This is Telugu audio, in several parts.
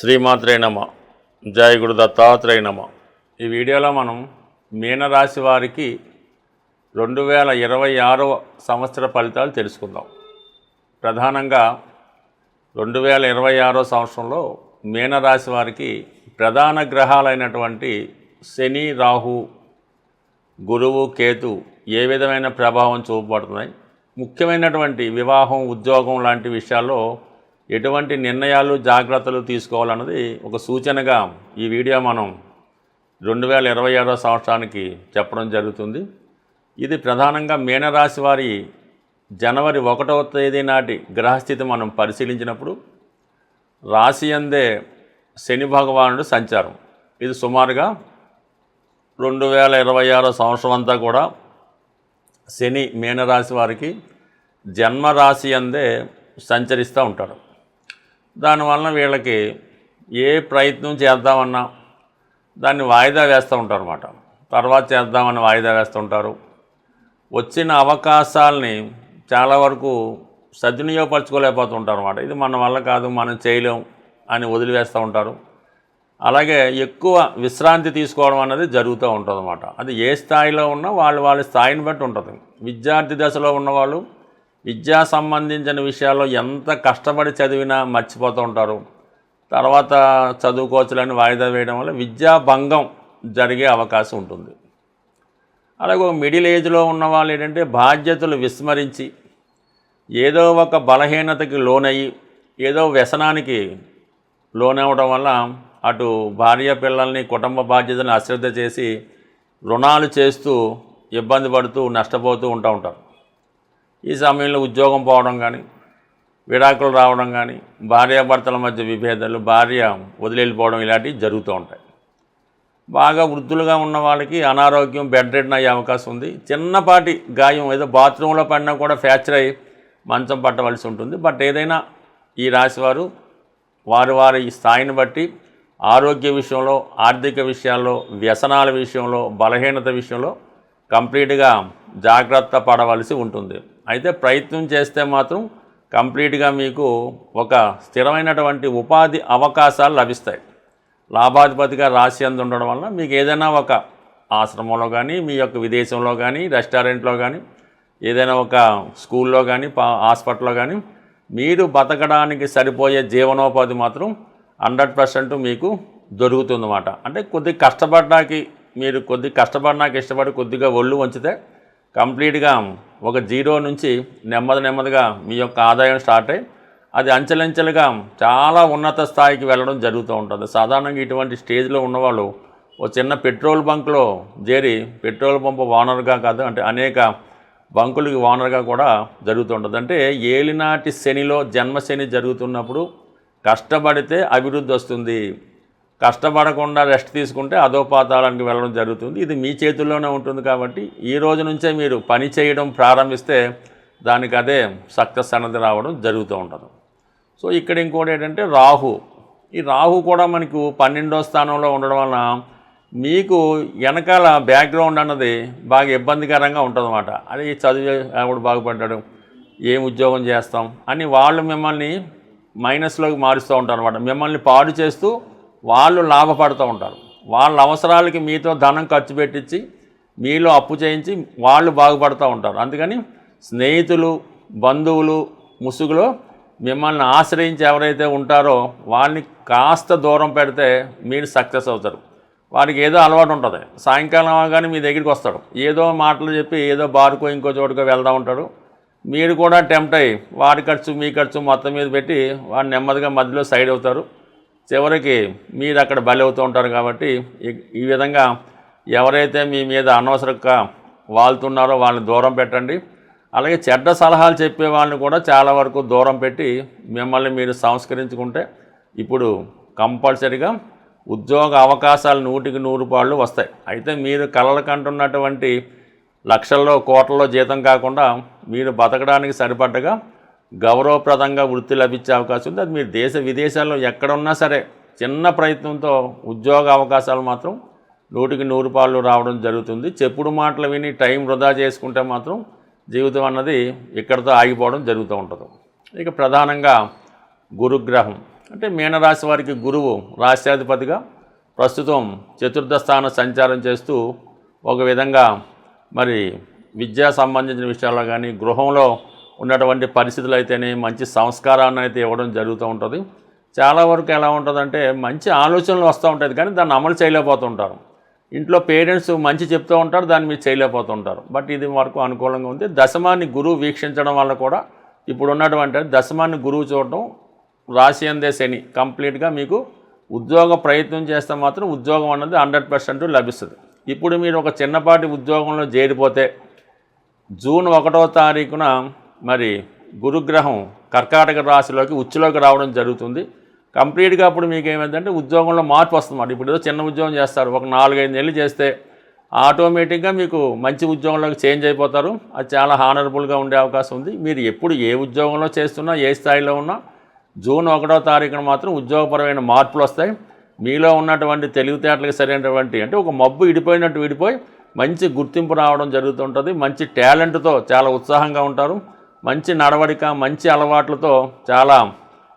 శ్రీమాత్రే నమ. జయ గురు దత్తాత్రేయ నమ. ఈ వీడియోలో మనం మీనరాశి వారికి 2026 సంవత్సర ఫలితాలు తెలుసుకుందాం. ప్రధానంగా 2026 సంవత్సరంలో మీనరాశి వారికి ప్రధాన గ్రహాలైనటువంటి శని, రాహు, గురువు, కేతు ఏ విధమైన ప్రభావం చూపబడుతున్నాయి, ముఖ్యమైనటువంటి వివాహం, ఉద్యోగం లాంటి విషయాల్లో ఎటువంటి నిర్ణయాలు, జాగ్రత్తలు తీసుకోవాలన్నది ఒక సూచనగా ఈ వీడియో మనం 2026 సంవత్సరానికి చెప్పడం జరుగుతుంది. ఇది ప్రధానంగా మీనరాశి వారి జనవరి 1వ తేదీ నాటి గ్రహస్థితి మనం పరిశీలించినప్పుడు రాశి యందే శని భగవానుడు సంచారం. ఇది సుమారుగా 2026 సంవత్సరం అంతా కూడా శని మీనరాశి వారికి జన్మరాశి యందే సంచరిస్తూ ఉంటాడు. దానివల్ల వీళ్ళకి ఏ ప్రయత్నం చేద్దామన్నా దాన్ని వాయిదా వేస్తూ ఉంటారు అన్నమాట. తర్వాత చేద్దామని వాయిదా వేస్తూ ఉంటారు. వచ్చిన అవకాశాలని చాలా వరకు సద్వినియోగపరచుకోలేకపోతుంటారు అన్నమాట. ఇది మన వల్ల కాదు, మనం చేయలేం అని వదిలివేస్తూ ఉంటారు. అలాగే ఎక్కువ విశ్రాంతి తీసుకోవడం అన్నది జరుగుతూ ఉంటుంది అన్నమాట. అది ఏ స్థాయిలో ఉన్నా వాళ్ళ స్థాయిని బట్టి ఉంటుంది. విద్యార్థి దశలో ఉన్నవాళ్ళు విద్యా సంబంధించిన విషయాల్లో ఎంత కష్టపడి చదివినా మర్చిపోతూ ఉంటారు. తర్వాత చదువుకోవచ్చులని వాయిదా వేయడం వల్ల విద్యా భంగం జరిగే అవకాశం ఉంటుంది. అలాగే మిడిల్ ఏజ్లో ఉన్న వాళ్ళు ఏంటంటే బాధ్యతలు విస్మరించి ఏదో ఒక బలహీనతకి లోనయ్యి ఏదో వ్యసనానికి లోనవ్వడం వల్ల అటు భార్య పిల్లల్ని, కుటుంబ బాధ్యతలను అశ్రద్ధ చేసి రుణాలు చేస్తూ ఇబ్బంది పడుతూ నష్టపోతూ ఉంటారు. ఈ సమయంలో ఉద్యోగం పోవడం కానీ, విడాకులు రావడం కానీ, భార్యాభర్తల మధ్య విభేదాలు, భార్య వదిలేళ్ళిపోవడం ఇలాంటివి జరుగుతూ ఉంటాయి. బాగా వృద్ధులుగా ఉన్న వాళ్ళకి అనారోగ్యం, బెడ్ రెడ్ అయ్యే అవకాశం ఉంది. చిన్నపాటి గాయం ఏదో బాత్రూంలో పడినా కూడా ఫ్రాక్చర్ అయ్యి మంచం పట్టవలసి ఉంటుంది. బట్ ఏదైనా ఈ రాశివారు వారి స్థాయిని బట్టి ఆరోగ్య విషయంలో, ఆర్థిక విషయాల్లో, వ్యసనాల విషయంలో, బలహీనత విషయంలో కంప్లీట్గా జాగ్రత్త పడవలసి ఉంటుంది. అయితే ప్రయత్నం చేస్తే మాత్రం కంప్లీట్గా మీకు ఒక స్థిరమైనటువంటి ఉపాధి అవకాశాలు లభిస్తాయి. లాభాధిపతిగా రాశి యందు ఉండడం వల్ల మీకు ఏదైనా ఒక ఆశ్రమంలో కానీ, మీ యొక్క విదేశంలో కానీ, రెస్టారెంట్లో కానీ, ఏదైనా ఒక స్కూల్లో కానీ, హాస్పిటల్లో కానీ మీరు బతకడానికి సరిపోయే జీవనోపాధి మాత్రం 100% మీకు దొరుకుతుందన్నమాట. అంటే కొద్దిగా కష్టపడడానికి ఇష్టపడి కొద్దిగా ఒళ్ళు వంచితే కంప్లీట్గా ఒక జీరో నుంచి నెమ్మదిగా మీ యొక్క ఆదాయం స్టార్ట్ అయ్యి అది అంచెలంచెలుగా చాలా ఉన్నత స్థాయికి వెళ్ళడం జరుగుతూ ఉంటుంది. సాధారణంగా ఇటువంటి స్టేజ్లో ఉన్నవాళ్ళు ఒక చిన్న పెట్రోల్ బంక్లో చేరి పెట్రోల్ పంప్ ఓనర్గా కాదు, అంటే అనేక బంకులకి ఓనర్గా కూడా జరుగుతూ ఉంటుంది. అంటే ఏలినాటి శనిలో జన్మశని జరుగుతున్నప్పుడు కష్టపడితే అభివృద్ధి వస్తుంది, కష్టపడకుండా రెస్ట్ తీసుకుంటే అధోపాతాళానికి వెళ్ళడం జరుగుతుంది. ఇది మీ చేతుల్లోనే ఉంటుంది. కాబట్టి ఈ రోజు నుంచే మీరు పని చేయడం ప్రారంభిస్తే దానికి అదే సక్సెస్ అన్నది రావడం జరుగుతూ ఉంటుంది. సో ఇక్కడ ఇంకోటి ఏంటంటే ఈ రాహు కూడా మనకు 12వ స్థానంలో ఉండడం వలన మీకు వెనకాల బ్యాక్గ్రౌండ్ అన్నది బాగా ఇబ్బందికరంగా ఉంటుందన్నమాట. అది చదివే ఎవడు బాగుపడ్డాడు, ఏం ఉద్యోగం చేస్తాం అని వాళ్ళు మిమ్మల్ని మైనస్లోకి మారుస్తూ ఉంటారు అన్నమాట. మిమ్మల్ని పాడు చేస్తూ వాళ్ళు లాభపడుతూ ఉంటారు. వాళ్ళ అవసరాలకి మీతో ధనం ఖర్చు పెట్టించి మీలో అప్పు చేయించి వాళ్ళు బాగుపడుతూ ఉంటారు. అందుకని స్నేహితులు, బంధువులు ముసుగులో మిమ్మల్ని ఆశ్రయించి ఎవరైతే ఉంటారో వాళ్ళని కాస్త దూరం పెడితే మీరు సక్సెస్ అవుతారు. వాడికి ఏదో అలవాటు ఉంటుంది, సాయంకాలం అవగానే మీ దగ్గరికి వస్తాడు, ఏదో మాటలు చెప్పి ఏదో బారుకో ఇంకో చోటుకో వెళ్తూ ఉంటాడు. మీరు కూడా టెంప్ట్ అయ్యి వాడి ఖర్చు మీ ఖర్చు మొత్తం మీద పెట్టి వాడిని నెమ్మదిగా మధ్యలో సైడ్ అవుతారు. చివరికి మీరు అక్కడ బలి అవుతూ ఉంటారు. కాబట్టి ఈ విధంగా ఎవరైతే మీ మీద అనవసరంగా వాళ్తున్నారో వాళ్ళని దూరం పెట్టండి. అలాగే చెడ్డ సలహాలు చెప్పే వాళ్ళని కూడా చాలా వరకు దూరం పెట్టి మిమ్మల్ని మీరు సంస్కరించుకుంటే ఇప్పుడు కంపల్సరీగా ఉద్యోగ అవకాశాలు 100కి 100 వస్తాయి. అయితే మీరు కలలు కంటున్నటువంటి లక్షల్లో, కోట్లలో జీతం కాకుండా మీరు బతకడానికి సరిపడ్డగా గౌరవప్రదంగా వృత్తి లభించే అవకాశం ఉంది. అది మీరు దేశ విదేశాల్లో ఎక్కడున్నా సరే చిన్న ప్రయత్నంతో ఉద్యోగ అవకాశాలు మాత్రం 100కి 100 రావడం జరుగుతుంది. చెప్పుడు మాటలు విని టైం వృధా చేసుకుంటే మాత్రం జీవితం అన్నది ఇక్కడితో ఆగిపోవడం జరుగుతూ ఉంటుంది. ఇక ప్రధానంగా గురుగ్రహం అంటే మీనరాశి వారికి గురువు రాశ్యాధిపతిగా ప్రస్తుతం చతుర్థ స్థాన సంచారం చేస్తూ ఒక విధంగా మరి విద్యా సంబంధించిన విషయాల్లో కానీ గృహంలో ఉన్నటువంటి పరిస్థితులు అయితేనే మంచి సంస్కారాన్ని అయితే ఇవ్వడం జరుగుతూ ఉంటుంది. చాలా వరకు ఎలా ఉంటుందంటే మంచి ఆలోచనలు వస్తూ ఉంటుంది కానీ దాన్ని అమలు చేయలేకపోతుంటారు. ఇంట్లో పేరెంట్స్ మంచి చెప్తూ ఉంటారు, దాన్ని మీరు చేయలేకపోతుంటారు. బట్ ఇది వరకు అనుకూలంగా ఉంది. దశమాన్ని గురువు వీక్షించడం వల్ల కూడా ఇప్పుడు ఉన్నటువంటి దశమాన్ని గురువు చూడటం, రాశి అందే శని కంప్లీట్గా మీకు ఉద్యోగ ప్రయత్నం చేస్తే మాత్రం ఉద్యోగం అన్నది 100% లభిస్తుంది. ఇప్పుడు మీరు ఒక చిన్నపాటి ఉద్యోగంలో చేరిపోతే జూన్ 1వ తారీఖున మరి గురుగ్రహం కర్కాటక రాశిలోకి ఉచ్చులోకి రావడం జరుగుతుంది. కంప్లీట్గా అప్పుడు మీకు ఏమైందంటే ఉద్యోగంలో మార్పు వస్తుందన్నమాట. ఇప్పుడు ఏదో చిన్న ఉద్యోగం చేస్తారు, ఒక 4-5 నెలలు చేస్తే ఆటోమేటిక్గా మీకు మంచి ఉద్యోగంలోకి చేంజ్ అయిపోతారు. అది చాలా హానరబుల్గా ఉండే అవకాశం ఉంది. మీరు ఎప్పుడు ఏ ఉద్యోగంలో చేస్తున్నా, ఏ స్థాయిలో ఉన్నా జూన్ 1వ తారీఖున మాత్రం ఉద్యోగపరమైన మార్పులు వస్తాయి. మీలో ఉన్నటువంటి తెలివితేటలకు సరైనటువంటి అంటే ఒక మబ్బు విడిపోయినట్టు విడిపోయి మంచి గుర్తింపు రావడం జరుగుతుంటుంది. మంచి టాలెంట్తో చాలా ఉత్సాహంగా ఉంటారు. మంచి నడవడిక, మంచి అలవాట్లతో చాలా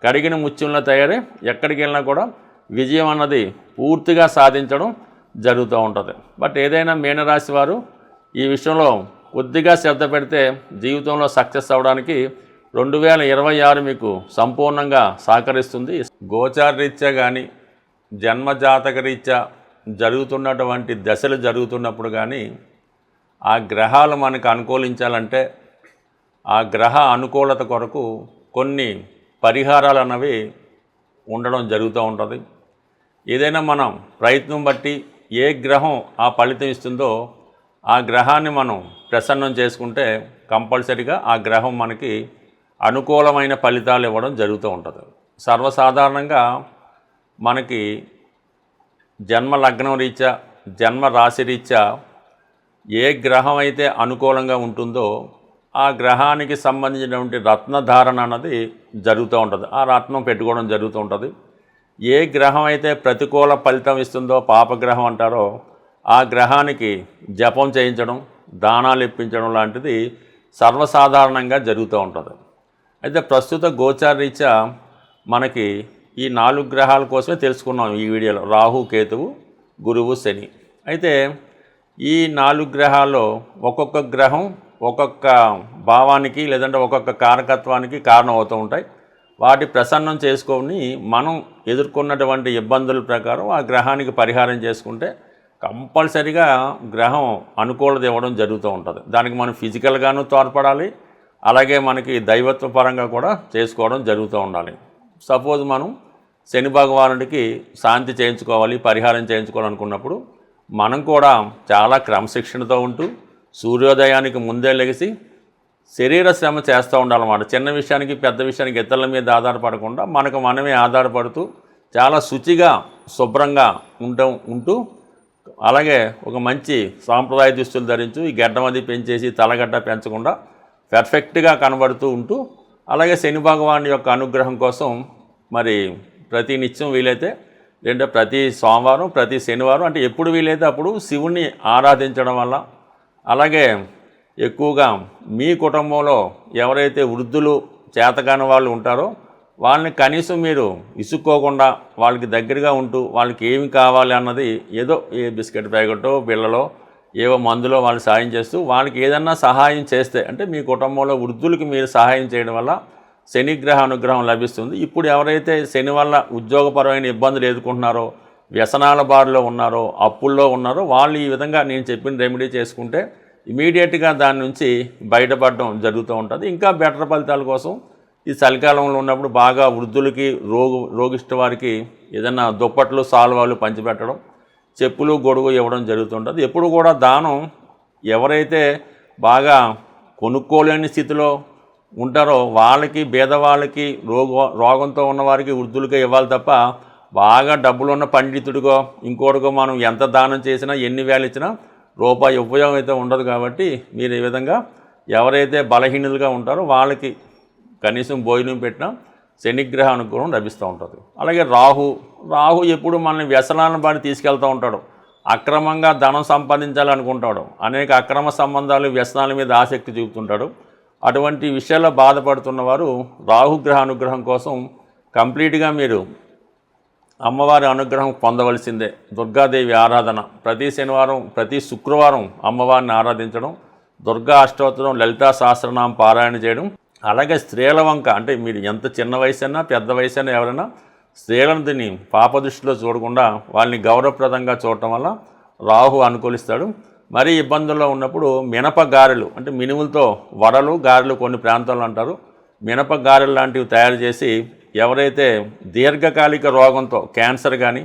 కడిగిన ముత్యంలో తయారై ఎక్కడికి వెళ్ళినా కూడా విజయం అన్నది పూర్తిగా సాధించడం జరుగుతూ ఉంటుంది. బట్ ఏదైనా మీనరాశి వారు ఈ విషయంలో కొద్దిగా శ్రద్ధ పెడితే జీవితంలో సక్సెస్ అవ్వడానికి 2026 మీకు సంపూర్ణంగా సహకరిస్తుంది. గోచారరీత్యా కానీ జన్మజాతక రీత్యా జరుగుతున్నటువంటి దశలు జరుగుతున్నప్పుడు కానీ ఆ గ్రహాలు మనకు అనుకూలించాలంటే ఆ గ్రహ అనుకూలత కొరకు కొన్ని పరిహారాలు అన్నవి ఉండడం జరుగుతూ ఉంటుంది. ఏదైనా మనం ప్రయత్నం బట్టి ఏ గ్రహం ఆ ఫలితం ఇస్తుందో ఆ గ్రహాన్ని మనం ప్రసన్నం చేసుకుంటే కంపల్సరీగా ఆ గ్రహం మనకి అనుకూలమైన ఫలితాలు ఇవ్వడం జరుగుతూ ఉంటుంది. సర్వసాధారణంగా మనకి జన్మ లగ్నం రీత్యా, జన్మ రాశి రీత్యా ఏ గ్రహం అయితే అనుకూలంగా ఉంటుందో ఆ గ్రహానికి సంబంధించినటువంటి రత్నధారణ అన్నది జరుగుతూ ఉంటుంది. ఆ రత్నం పెట్టుకోవడం జరుగుతూ ఉంటుంది. ఏ గ్రహం అయితే ప్రతికూల ఫలితం ఇస్తుందో, పాపగ్రహం అంటారో, ఆ గ్రహానికి జపం చేయించడం, దానాలు ఇప్పించడం లాంటిది సర్వసాధారణంగా జరుగుతూ ఉంటుంది. అయితే ప్రస్తుత గోచారరీత్యా మనకి ఈ 4 గ్రహాల కోసమే తెలుసుకున్నాం ఈ వీడియోలో. రాహు, కేతువు, గురువు, శని. అయితే ఈ 4 గ్రహాల్లో ఒక్కొక్క గ్రహం ఒక్కొక్క భావానికి లేదంటే ఒక్కొక్క కారకత్వానికి కారణం అవుతూ ఉంటాయి. వాటి ప్రసన్నం చేసుకొని మనం ఎదుర్కొన్నటువంటి ఇబ్బందుల ప్రకారం ఆ గ్రహానికి పరిహారం చేసుకుంటే కంపల్సరీగా గ్రహం అనుకూలత ఇవ్వడం జరుగుతూ ఉంటుంది. దానికి మనం ఫిజికల్గాను తోడ్పడాలి, అలాగే మనకి దైవత్వ పరంగా కూడా చేసుకోవడం జరుగుతూ ఉండాలి. సపోజ్ మనం శని భగవానుడికి శాంతి చేయించుకోవాలి, పరిహారం చేయించుకోవాలనుకున్నప్పుడు మనం కూడా చాలా క్రమశిక్షణతో ఉంటూ సూర్యోదయానికి ముందే లెగిసి శరీర శ్రమ చేస్తూ ఉండాలన్నమాట. చిన్న విషయానికి పెద్ద విషయానికి ఇతరుల మీద ఆధారపడకుండా మనకు మనమే ఆధారపడుతూ చాలా శుచిగా శుభ్రంగా ఉంటూ అలాగే ఒక మంచి సాంప్రదాయ దుస్తులు ధరించు, ఈ గడ్డం అది పెంచేసి తలగడ్డ పెంచకుండా పర్ఫెక్ట్గా కనబడుతూ ఉంటూ, అలాగే శని భగవాన్ యొక్క అనుగ్రహం కోసం మరి ప్రతి నిత్యం వీలైతే లేదా ప్రతి సోమవారం, ప్రతి శనివారం అంటే ఎప్పుడు వీలైతే అప్పుడు శివుణ్ణి ఆరాధించడం వల్ల, అలాగే ఎక్కువగా మీ కుటుంబంలో ఎవరైతే వృద్ధులు చేతకాని వాళ్ళు ఉంటారో వాళ్ళని కనీసం మీరు ఇసుక్కోకుండా వాళ్ళకి దగ్గరగా ఉంటూ వాళ్ళకి ఏమి కావాలి అన్నది ఏదో ఏ బిస్కెట్ ప్యాకెటో పిల్లలో ఏవో మందులో వాళ్ళు సహాయం చేస్తూ వాళ్ళకి ఏదన్నా సహాయం చేస్తే అంటే మీ కుటుంబంలో వృద్ధులకి మీరు సహాయం చేయడం వల్ల శనిగ్రహ అనుగ్రహం లభిస్తుంది. ఇప్పుడు ఎవరైతే శని వల్ల ఉద్యోగపరమైన ఇబ్బందులు ఎదుర్కొంటున్నారో, వ్యసనాల బారిలో ఉన్నారో, అప్పుల్లో ఉన్నారో వాళ్ళు ఈ విధంగా నేను చెప్పిన రెమెడీ చేసుకుంటే ఇమీడియట్గా దాని నుంచి బయటపడడం జరుగుతూ ఉంటుంది. ఇంకా బెటర్ ఫలితాల కోసం ఈ చలికాలంలో ఉన్నప్పుడు బాగా వృద్ధులకి రోగిష్ట వారికి ఏదైనా దుప్పట్లు, సాల్వాలు పంచిపెట్టడం, చెప్పులు, గొడుగు ఇవ్వడం జరుగుతుంటుంది. ఎప్పుడు కూడా దానం ఎవరైతే బాగా కొనుక్కోలేని స్థితిలో ఉంటారో వాళ్ళకి, పేదవాళ్ళకి, రోగంతో ఉన్నవారికి, వృద్ధులకే ఇవ్వాలి తప్ప బాగా డబ్బులున్న పండితుడిగో ఇంకోటిగో మనం ఎంత దానం చేసినా ఎన్ని వేలు ఇచ్చినా రూపాయి ఉపయోగం అయితే ఉండదు. కాబట్టి మీరు ఈ విధంగా ఎవరైతే బలహీనులుగా ఉంటారో వాళ్ళకి కనీసం భోజనం పెట్టినా శనిగ్రహ అనుగ్రహం లభిస్తూ ఉంటుంది. అలాగే రాహు ఎప్పుడు మనల్ని వ్యసనాలను బాడి తీసుకెళ్తూ ఉంటాడు. అక్రమంగా ధనం సంపాదించాలనుకుంటాడు. అనేక అక్రమ సంబంధాలు, వ్యసనాల మీద ఆసక్తి చూపుతుంటాడు. అటువంటి విషయాల్లో బాధపడుతున్న వారు రాహుగ్రహ అనుగ్రహం కోసం కంప్లీట్గా మీరు అమ్మవారి అనుగ్రహం పొందవలసిందే. దుర్గాదేవి ఆరాధన ప్రతి శనివారం, ప్రతి శుక్రవారం అమ్మవారిని ఆరాధించడం, దుర్గా అష్టోత్తరం, లలితా సహస్రనామం పారాయణ చేయడం. అలాగే స్త్రీల వంక, అంటే మీరు ఎంత చిన్న వయసైనా పెద్ద వయసైనా ఎవరైనా స్త్రీలను దీన్ని పాపదృష్టిలో చూడకుండా వాళ్ళని గౌరవప్రదంగా చూడటం వల్ల రాహు అనుకూలిస్తాడు. మరీ ఇబ్బందుల్లో ఉన్నప్పుడు మినప గారెలు, అంటే మినుములతో వడలు గారెలు కొన్ని ప్రాంతాల్లో అంటారు, మినప గారెలు లాంటివి తయారు చేసి ఎవరైతే దీర్ఘకాలిక రోగంతో క్యాన్సర్ కానీ,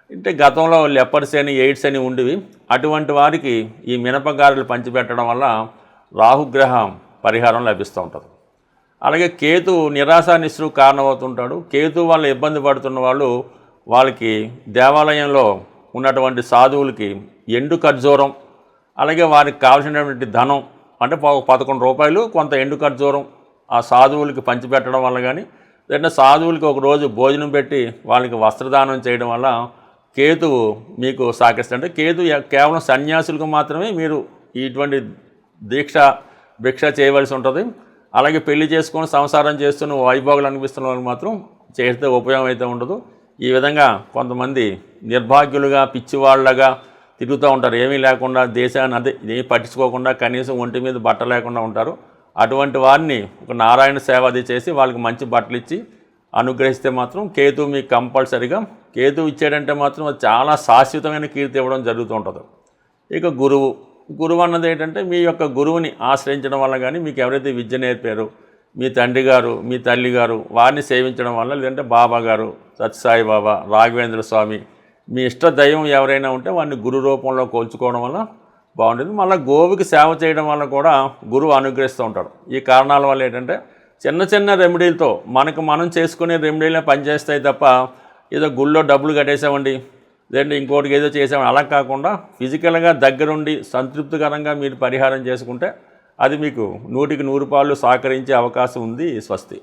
అంటే గతంలో లెపర్స్ అని ఎయిడ్స్ అని ఉండేవి, అటువంటి వారికి ఈ మినపగారెలు పంచిపెట్టడం వల్ల రాహుగ్రహం పరిహారం లభిస్తూ ఉంటుంది. అలాగే కేతు నిరాశ నిస్సు కారణమవుతుంటాడు. కేతు వల్ల ఇబ్బంది పడుతున్న వాళ్ళు, వాళ్ళకి దేవాలయంలో ఉన్నటువంటి సాధువులకి ఎండు ఖర్జూరం, అలాగే వారికి కావాల్సినటువంటి ధనం, అంటే 11 రూపాయలు కొంత ఎండు ఖర్జూరం ఆ సాధువులకి పంచిపెట్టడం వల్ల కానీ, లేదంటే సాధువులకి ఒకరోజు భోజనం పెట్టి వాళ్ళకి వస్త్రదానం చేయడం వల్ల కేతువు మీకు సహకరిస్తుంది. అంటే కేతు కేవలం సన్యాసులకు మాత్రమే మీరు ఇటువంటి భిక్ష చేయవలసి ఉంటుంది. అలాగే పెళ్లి చేసుకొని సంసారం చేస్తున్న వైభోగులు అనిపిస్తున్న వాళ్ళకి మాత్రం చేస్తే ఉపయోగం అయితే ఉండదు. ఈ విధంగా కొంతమంది నిర్భాగ్యులుగా పిచ్చివాళ్ళగా తిరుగుతూ ఉంటారు, ఏమీ లేకుండా దేశాన్ని ఏమీ పట్టించుకోకుండా, కనీసం ఒంటి మీద బట్ట లేకుండా ఉంటారు. అటువంటి వారిని ఒక నారాయణ సేవ అది చేసి వాళ్ళకి మంచి బట్టలు ఇచ్చి అనుగ్రహిస్తే మాత్రం కేతు మీకు కంపల్సరిగా, కేతు ఇచ్చాడంటే మాత్రం అది చాలా శాశ్వతమైన కీర్తి ఇవ్వడం జరుగుతూ ఉంటుంది. ఇక గురువు అన్నది ఏంటంటే మీ యొక్క గురువుని ఆశ్రయించడం వల్ల కానీ, మీకు ఎవరైతే విద్య నేర్పారో మీ తండ్రి గారు, మీ తల్లి గారు, వారిని సేవించడం వల్ల, లేదంటే బాబా గారు, సత్యసాయి బాబా, రాఘవేంద్ర స్వామి, మీ ఇష్ట దైవం ఎవరైనా ఉంటే వారిని గురు రూపంలో కోల్చుకోవడం వల్ల బాగుంటుంది. మళ్ళీ గోవుకి సేవ చేయడం వల్ల కూడా గురువు అనుగ్రహిస్తూ ఉంటాడు. ఈ కారణాల వల్ల ఏంటంటే చిన్న చిన్న రెమెడీలతో మనం చేసుకునే రెమెడీలే పనిచేస్తాయి తప్ప, ఏదో గుళ్ళో డబ్బులు కట్టేసామండి, లేదంటే ఇంకోటికి ఏదో చేసామని అలా కాకుండా ఫిజికల్గా దగ్గరుండి సంతృప్తికరంగా మీరు పరిహారం చేసుకుంటే అది మీకు 100కి 100 పాళ్ళు సహకరించే అవకాశం ఉంది. స్వస్తి.